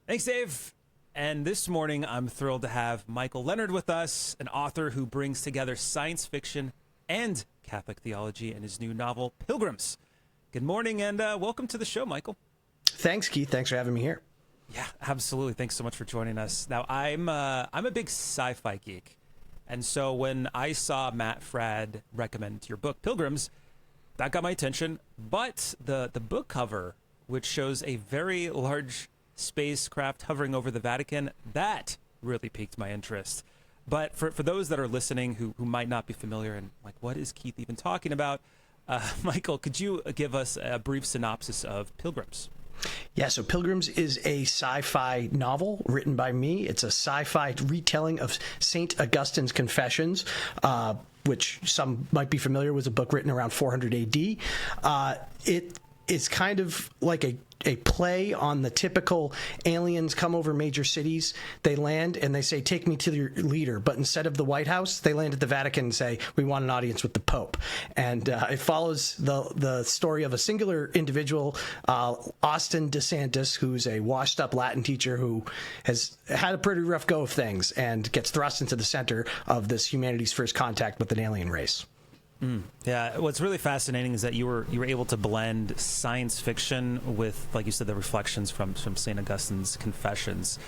Thanks, Dave. And this morning, I'm thrilled to have Michael Leonard with us, an author who brings together science fiction and Catholic theology in his new novel, Pilgrims. Good morning and welcome to the show, Michael. Thanks, Keith. Thanks for having me here. Yeah, absolutely. Thanks so much for joining us. Now, I'm a big sci-fi geek. And so when I saw Matt Fradd recommend your book, Pilgrims, that got my attention. But the book cover, which shows a very large spacecraft hovering over the Vatican, that really piqued my interest. But for those that are listening who might not be familiar and like, what is Keith even talking about? Michael, could you give us a brief synopsis of Pilgrims? Yeah, so Pilgrims is a sci-fi novel written by me. It's a sci-fi retelling of St. Augustine's Confessions, which some might be familiar with, a book written around 400 AD. It is kind of like a play on the typical aliens come over major cities. They land and they say, take me to your leader. But instead of the White House, they land at the Vatican and say, we want an audience with the Pope. And it follows the story of a singular individual, Austin DeSantis, who's a washed up Latin teacher who has had a pretty rough go of things and gets thrust into the center of this humanity's first contact with an alien race. Yeah, what's really fascinating is that you were able to blend science fiction with, like you said, the reflections from St. Augustine's Confessions.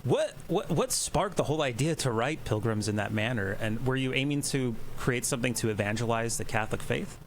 What sparked the whole idea to write Pilgrims in that manner? And were you aiming to create something to evangelize the Catholic faith?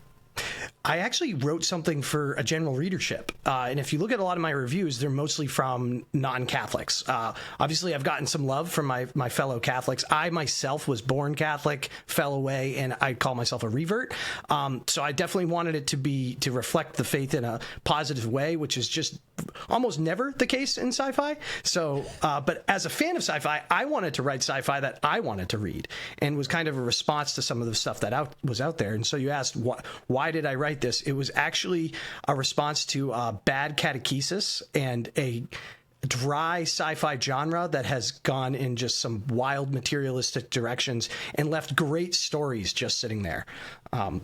I actually wrote something for a general readership. And if you look at a lot of my reviews, they're mostly from non-Catholics. Obviously, I've gotten some love from my fellow Catholics. I myself was born Catholic, fell away, and I call myself a revert. So I definitely wanted it to reflect the faith in a positive way, which is just almost never the case in sci-fi. So, but as a fan of sci-fi, I wanted to write sci-fi that I wanted to read, and was kind of a response to some of the stuff that was out there. And so you asked, why did I write this? It was actually a response to bad catechesis and a dry sci-fi genre that has gone in just some wild materialistic directions and left great stories just sitting there. Wow.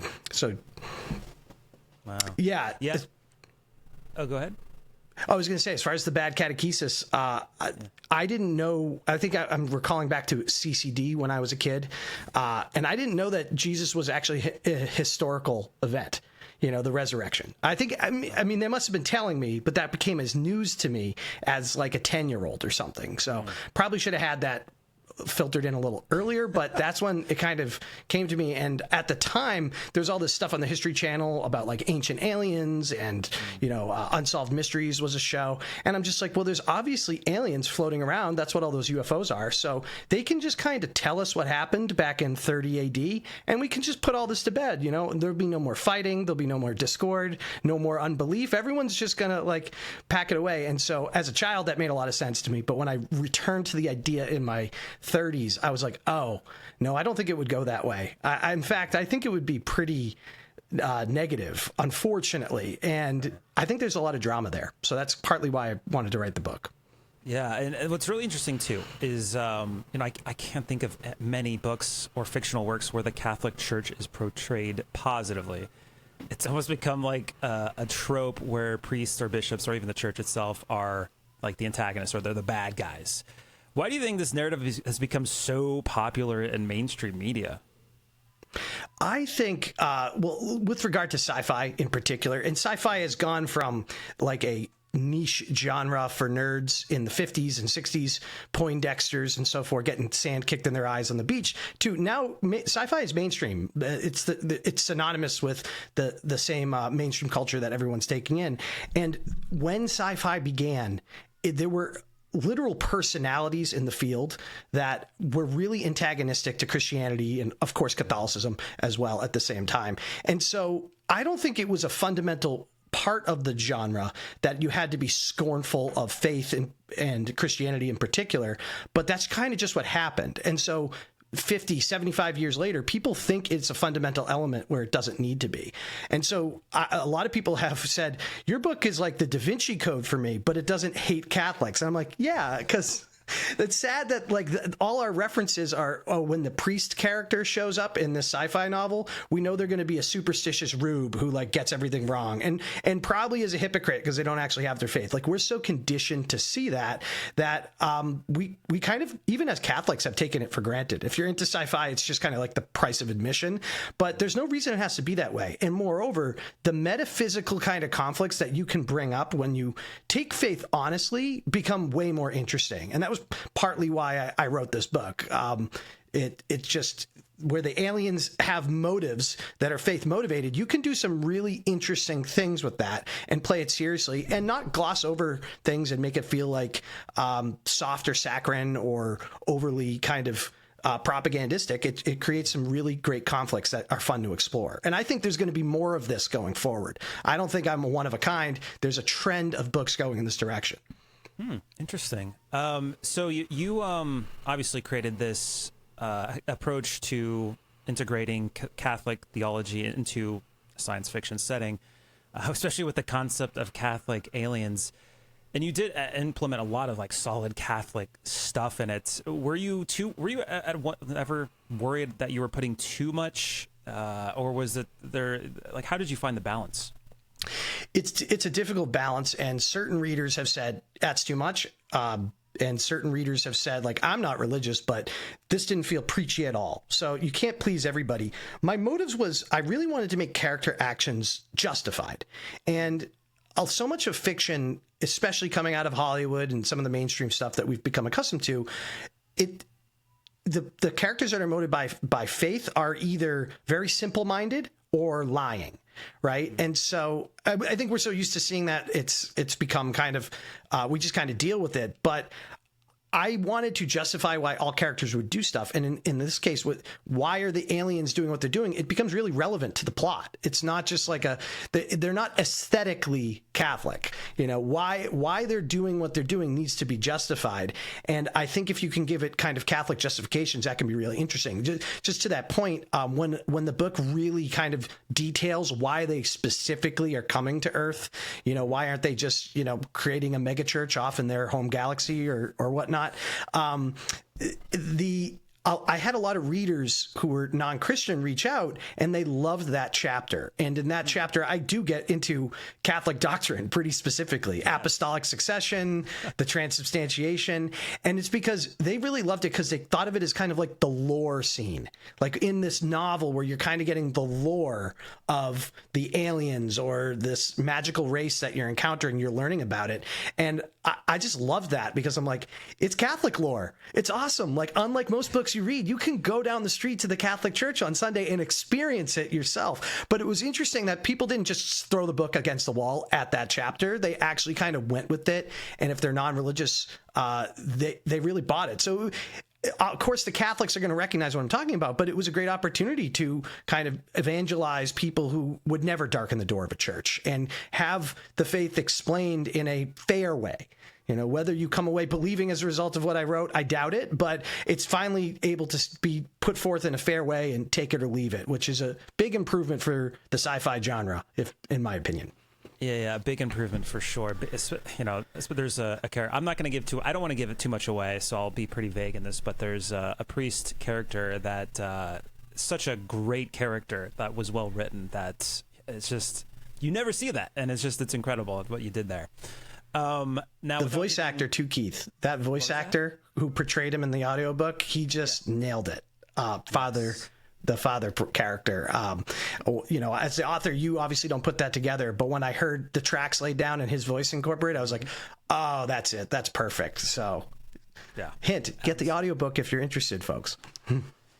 Yeah. Oh, go ahead. I was going to say, as far as the bad catechesis, I didn't know. I think I'm recalling back to CCD when I was a kid, and I didn't know that Jesus was actually a historical event. You know, the resurrection. I mean, they must have been telling me, but that became as news to me as like a 10-year-old or something. So probably should have had that filtered in a little earlier, but that's when it kind of came to me. And at the time, there's all this stuff on the History Channel about like ancient aliens and, Unsolved Mysteries was a show. And I'm just like, well, there's obviously aliens floating around. That's what all those UFOs are. So they can just kind of tell us what happened back in 30 AD, and we can just put all this to bed, There'll be no more fighting. There'll be no more discord, no more unbelief. Everyone's just going to like pack it away. And so as a child, that made a lot of sense to me. But when I returned to the idea in my 30s, I was like, oh, no, I don't think it would go that way. In fact, I think it would be pretty negative, unfortunately. And I think there's a lot of drama there. So that's partly why I wanted to write the book. Yeah, and what's really interesting, too, is, I can't think of many books or fictional works where the Catholic Church is portrayed positively. It's almost become like a trope where priests or bishops or even the church itself are like the antagonists or they're the bad guys. Why do you think this narrative has become so popular in mainstream media? I think, with regard to sci-fi in particular, and sci-fi has gone from like a niche genre for nerds in the 50s and 60s, Poindexters and so forth, getting sand kicked in their eyes on the beach, to now sci-fi is mainstream. It's synonymous with the same mainstream culture that everyone's taking in. And when sci-fi began, there were literal personalities in the field that were really antagonistic to Christianity and, of course, Catholicism as well at the same time. And so I don't think it was a fundamental part of the genre that you had to be scornful of faith and Christianity in particular, but that's kind of just what happened. And so 50, 75 years later, people think it's a fundamental element where it doesn't need to be. And so a lot of people have said, your book is like the Da Vinci Code for me, but it doesn't hate Catholics. And I'm like, yeah, because It's sad that like all our references are, oh, when the priest character shows up in this sci-fi novel, we know they're going to be a superstitious rube who like gets everything wrong and probably is a hypocrite because they don't actually have their faith. Like we're so conditioned to see that we kind of, even as Catholics, have taken it for granted. If you're into sci-fi, it's just kind of like the price of admission, but there's no reason it has to be that way. And moreover, the metaphysical kind of conflicts that you can bring up when you take faith honestly become way more interesting. And that was partly why I wrote this book. It's just where the aliens have motives that are faith motivated, you can do some really interesting things with that and play it seriously and not gloss over things and make it feel like soft or saccharine or overly kind of propagandistic. It creates some really great conflicts that are fun to explore. And I think there's going to be more of this going forward. I don't think I'm a one of a kind. There's a trend of books going in this direction. Interesting. So you obviously created this approach to integrating Catholic theology into a science fiction setting, especially with the concept of Catholic aliens. And you did implement a lot of like solid Catholic stuff in it. Were you ever worried that you were putting too much, or was it there? Like, how did you find the balance? It's a difficult balance, and certain readers have said that's too much. And certain readers have said, like, I'm not religious, but this didn't feel preachy at all. So you can't please everybody. My motives was I really wanted to make character actions justified. And so much of fiction, especially coming out of Hollywood and some of the mainstream stuff that we've become accustomed to, the characters that are motivated by faith are either very simple-minded or lying. Right. And so I think we're so used to seeing that it's become kind of we just kind of deal with it. But I wanted to justify why all characters would do stuff. And in this case, why are the aliens doing what they're doing? It becomes really relevant to the plot. It's not just like they're not aesthetically Catholic. You know, why they're doing what they're doing needs to be justified. And I think if you can give it kind of Catholic justifications, that can be really interesting. Just to that point, when the book really kind of details why they specifically are coming to Earth, you know, why aren't they just, you know, creating a megachurch off in their home galaxy or whatnot? I had a lot of readers who were non-Christian reach out, and they loved that chapter. And in that chapter, I do get into Catholic doctrine pretty specifically, apostolic succession, the transubstantiation. And it's because they really loved it because they thought of it as kind of like the lore scene, like in this novel where you're kind of getting the lore of the aliens or this magical race that you're encountering, you're learning about it. And I just love that because I'm like, it's Catholic lore. It's awesome. Like, unlike most books you read, you can go down the street to the Catholic Church on Sunday and experience it yourself. But it was interesting that people didn't just throw the book against the wall at that chapter. They actually kind of went with it. And if they're non-religious, they really bought it. So of course, the Catholics are going to recognize what I'm talking about, but it was a great opportunity to kind of evangelize people who would never darken the door of a church and have the faith explained in a fair way. You know, whether you come away believing as a result of what I wrote, I doubt it, but it's finally able to be put forth in a fair way and take it or leave it, which is a big improvement for the sci-fi genre, in my opinion. Yeah, big improvement for sure. You know, there's a character. I'm not going to give I don't want to give it too much away, so I'll be pretty vague in this. But there's a priest character that such a great character that was well written. That it's just you never see that, and it's incredible what you did there. Now the voice actor too, Keith. That voice actor who portrayed him in the audiobook, he just nailed it. The father character. You know, as the author, you obviously don't put that together, but when I heard the tracks laid down and his voice incorporated, I was like, oh, that's it. That's perfect. So, yeah. Hint: get the audiobook if you're interested, folks.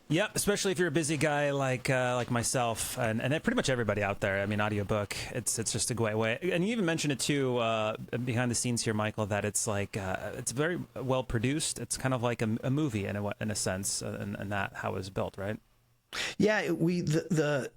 Yep, especially if you're a busy guy like myself and pretty much everybody out there. I mean, audiobook, it's just a great way. And you even mentioned it too behind the scenes here, Michael, that it's like it's very well produced. It's kind of like a movie in a sense, and that how it was built, right? Yeah, the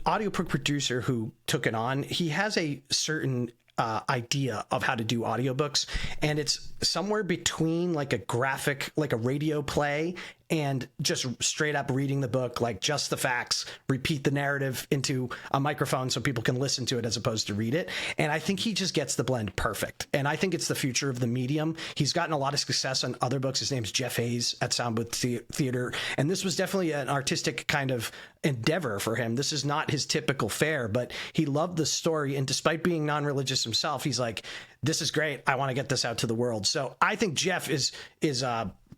audiobook producer who took it on, he has a certain idea of how to do audiobooks, and it's somewhere between like a graphic, like a radio play and just straight up reading the book, like just the facts, repeat the narrative into a microphone so people can listen to it as opposed to read it. And I think he just gets the blend perfect. And I think it's the future of the medium. He's gotten a lot of success on other books. His name's Jeff Hayes at Soundbooth Theater. And this was definitely an artistic kind of endeavor for him. This is not his typical fare, but he loved the story. And despite being non-religious himself, he's like, this is great. I want to get this out to the world. So I think Jeff is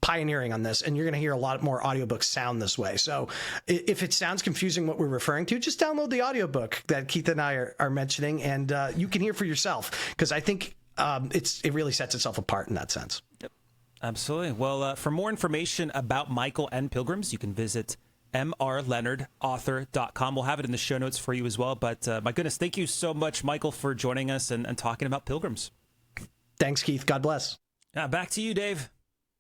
pioneering on this, and you're going to hear a lot more audiobooks sound this way. So if it sounds confusing what we're referring to, just download the audiobook that Keith and I are mentioning, and you can hear for yourself, because I think it really sets itself apart in that sense. Yep, absolutely. Well, for more information about Michael and Pilgrims, you can visit mrleonardauthor.com. We'll have it in the show notes for you as well. But my goodness, thank you so much, Michael, for joining us and talking about Pilgrims. Thanks, Keith. God bless. Back to you, Dave.